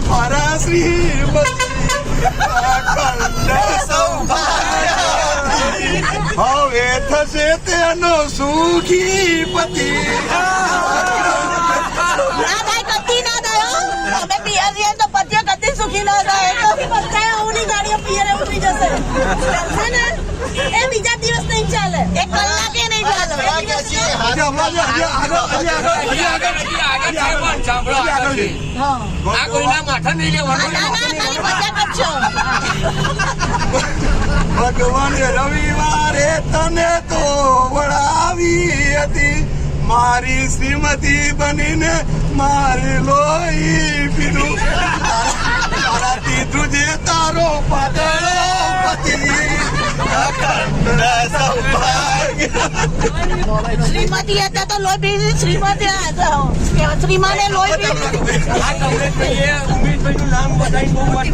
મારા શ્રીમતી અખંડ સૌભાગ્યવતી હવે થશે તેનો સુખી પતિ સુખી ના થાય ઓની ગાડીઓ પિયરે ઉતરી જશે ચાલશે ને એ બીજા દિવસ નહીં ચાલે એક કલાકે નહીં ચાલે આ કોઈના માથા નહીં લેવાનું. ભગવાન રવિવારે તને તો વળાવી હતી મારી શ્રીમતી બનીને મારે લોહી પીધું તારાથી તુજે તારો પાતળો પતિ અખંડ સૌભાગ્ય શ્રીમતી હતા તો લોહી પીધી શ્રીમતી શ્રીમાને લોહી પીધી આ કમલેશભાઈએ ઉમેશભાઈનું નામ બધાય બહુ વાત